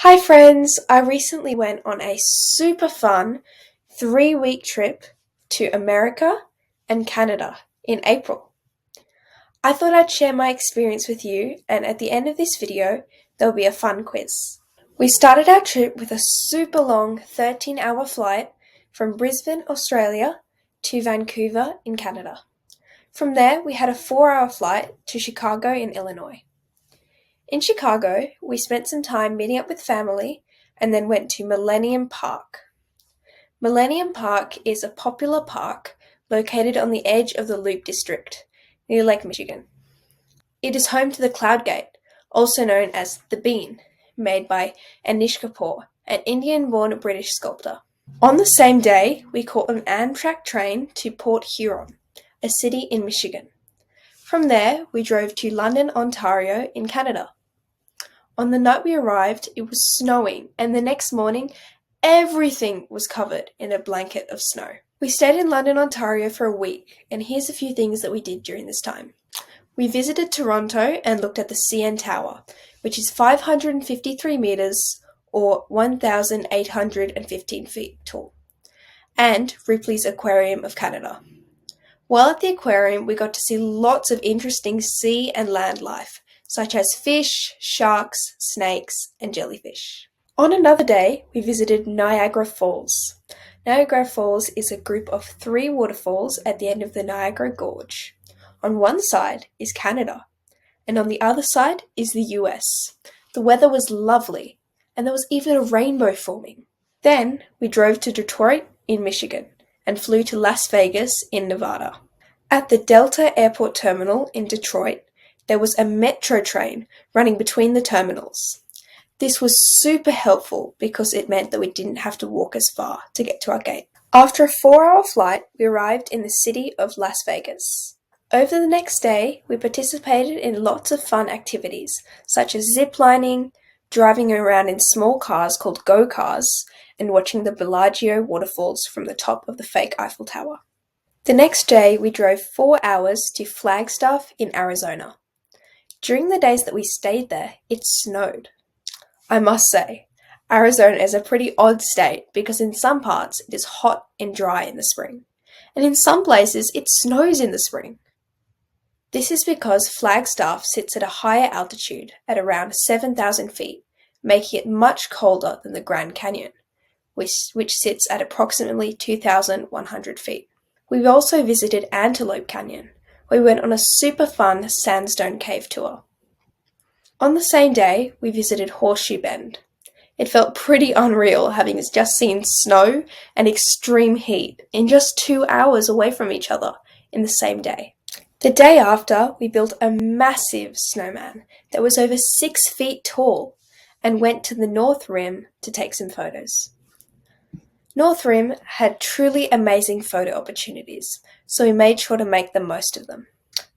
Hi friends, I recently went on a super fun 3-week trip to America and Canada in April. I thought I'd share my experience with you, and at the end of this video, there'll be a fun quiz. We started our trip with a super long 13-hour flight from Brisbane, Australia to Vancouver in Canada. From there, we had a 4-hour flight to Chicago in Illinois. In Chicago, we spent some time meeting up with family and then went to Millennium Park. Millennium Park is a popular park located on the edge of the Loop District, near Lake Michigan. It is home to the Cloud Gate, also known as the Bean, made by Anish Kapoor, an Indian-born British sculptor. On the same day, we caught an Amtrak train to Port Huron, a city in Michigan. From there, we drove to London, Ontario in Canada. On the night we arrived, it was snowing, and the next morning, everything was covered in a blanket of snow. We stayed in London, Ontario for a week, and here's a few things that we did during this time. We visited Toronto and looked at the CN Tower, which is 553 metres or 1,815 feet tall, and Ripley's Aquarium of Canada. While at the aquarium, we got to see lots of interesting sea and land life, such as fish, sharks, snakes, and jellyfish. On another day, we visited Niagara Falls. Niagara Falls is a group of 3 waterfalls at the end of the Niagara Gorge. On one side is Canada, and on the other side is the US. The weather was lovely, and there was even a rainbow forming. Then we drove to Detroit in Michigan and flew to Las Vegas in Nevada. At the Delta Airport Terminal in Detroit, there was a metro train running between the terminals. This was super helpful because it meant that we didn't have to walk as far to get to our gate. After a 4-hour flight, we arrived in the city of Las Vegas. Over the next day, we participated in lots of fun activities, such as zip-lining, driving around in small cars called go-cars, and watching the Bellagio waterfalls from the top of the fake Eiffel Tower. The next day, we drove 4 hours to Flagstaff in Arizona. During the days that we stayed there, it snowed. I must say, Arizona is a pretty odd state because in some parts it is hot and dry in the spring, and in some places it snows in the spring. This is because Flagstaff sits at a higher altitude at around 7,000 feet, making it much colder than the Grand Canyon, which sits at approximately 2,100 feet. We also visited Antelope Canyon, where we went on a super fun sandstone cave tour. On the same day, we visited Horseshoe Bend. It felt pretty unreal having just seen snow and extreme heat in just 2 hours away from each other in the same day. The day after, we built a massive snowman that was over 6 feet tall and went to the North Rim to take some photos. North Rim had truly amazing photo opportunities, so we made sure to make the most of them.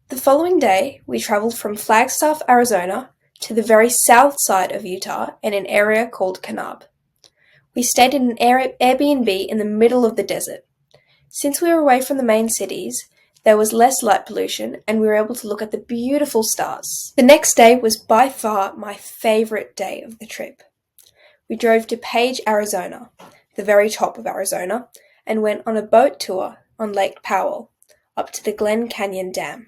The following day, we traveled from Flagstaff, Arizona, to the very south side of Utah in an area called Kanab. We stayed in an Airbnb in the middle of the desert. Since we were away from the main cities, there was less light pollution and we were able to look at the beautiful stars. The next day was by far my favorite day of the trip. We drove to Page, Arizona, the very top of Arizona, and went on a boat tour on Lake Powell, up to the Glen Canyon Dam.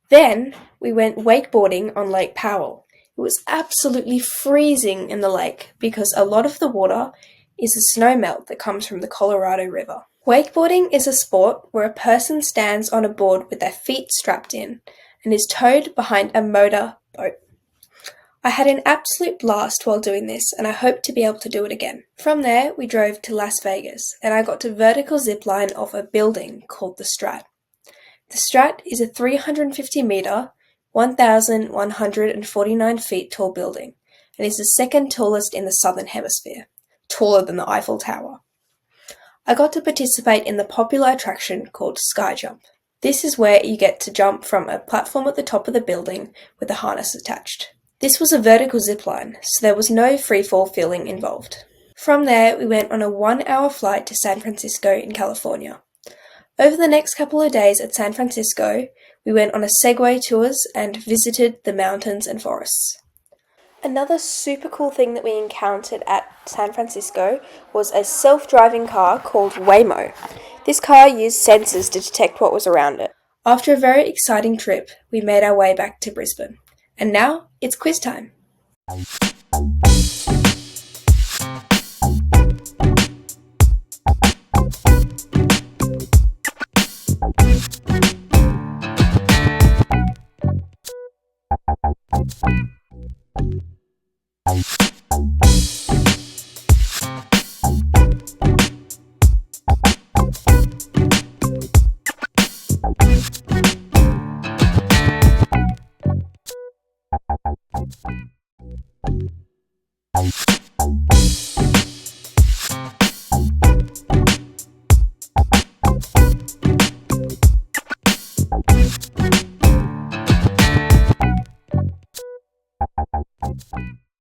Then we went wakeboarding on Lake Powell. It was absolutely freezing in the lake because a lot of the water is a snowmelt that comes from the Colorado River. Wakeboarding is a sport where a person stands on a board with their feet strapped in and is towed behind a motor boat. I had an absolute blast while doing this, and I hope to be able to do it again. From there, we drove to Las Vegas, and I got to vertical zipline off a building called the Strat. The Strat is a 350-meter, 1,149 feet tall building, and is the second tallest in the Southern Hemisphere, taller than the Eiffel Tower. I got to participate in the popular attraction called Sky Jump. This is where you get to jump from a platform at the top of the building with a harness attached. This was a vertical zipline, so there was no freefall feeling involved. From there, we went on a 1-hour flight to San Francisco in California. Over the next couple of days at San Francisco, we went on a Segway tours and visited the mountains and forests. Another super cool thing that we encountered at San Francisco was a self-driving car called Waymo. This car used sensors to detect what was around it. After a very exciting trip, we made our way back to Brisbane. And now it's quiz time.